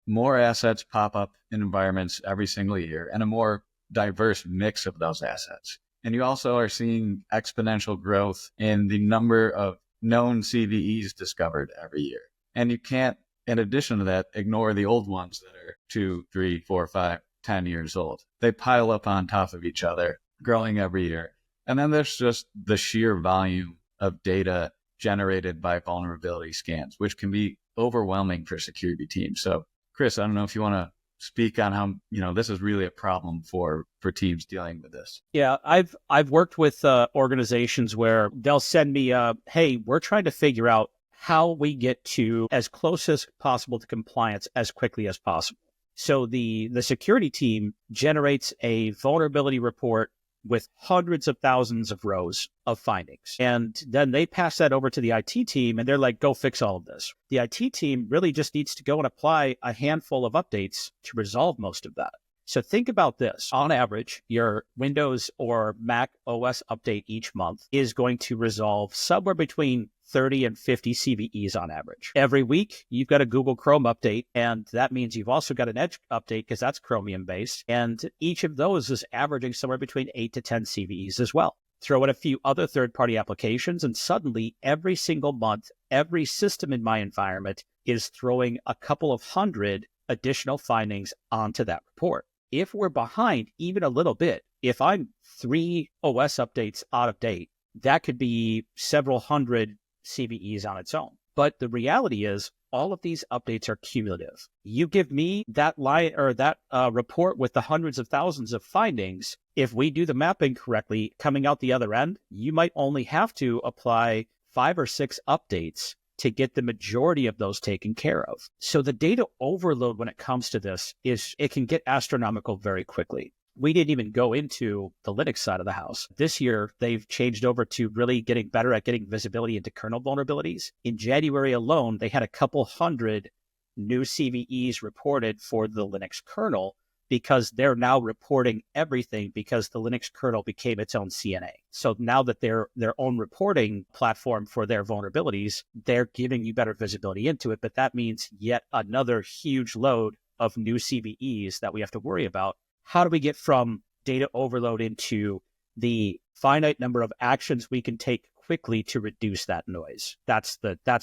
more assets pop up in environments every single year and a more diverse mix of those assets. And you also are seeing exponential growth in the number of known CVEs discovered every year. And you can't, in addition to that, ignore the old ones that are 2, 3, 4, 5, 10 years old. They pile up on top of each other, growing every year. And then there's just the sheer volume of data generated by vulnerability scans, which can be overwhelming for security teams. So, Chris, I don't know if you want to speak on how, this is really a problem for teams dealing with this. Yeah, I've worked with organizations where they'll send me, hey, we're trying to figure out how we get to as close as possible to compliance as quickly as possible. So the security team generates a vulnerability report with hundreds of thousands of rows of findings. And then they pass that over to the IT team and they're like, go fix all of this. The IT team really just needs to go and apply a handful of updates to resolve most of that. So think about this. On average, your Windows or Mac OS update each month is going to resolve somewhere between 30 and 50 CVEs on average. Every week, you've got a Google Chrome update, and that means you've also got an Edge update because that's Chromium-based. And each of those is averaging somewhere between 8 to 10 CVEs as well. Throw in a few other third-party applications, and suddenly, every single month, every system in my environment is throwing a couple of hundred additional findings onto that report. If we're behind even a little bit, if I'm 3 OS updates out of date, that could be several hundred CVEs on its own. But the reality is all of these updates are cumulative. You give me that line or that report with the hundreds of thousands of findings. If we do the mapping correctly, coming out the other end, you might only have to apply 5 or 6 updates to get the majority of those taken care of. So the data overload when it comes to this is it can get astronomical very quickly. We didn't even go into the Linux side of the house. This year, they've changed over to really getting better at getting visibility into kernel vulnerabilities. In January alone, they had a couple hundred new CVEs reported for the Linux kernel because they're now reporting everything because the Linux kernel became its own CNA. So now that they're their own reporting platform for their vulnerabilities, they're giving you better visibility into it. But that means yet another huge load of new CVEs that we have to worry about. How do we get from data overload into the finite number of actions we can take quickly to reduce that noise? That's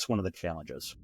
one of the challenges.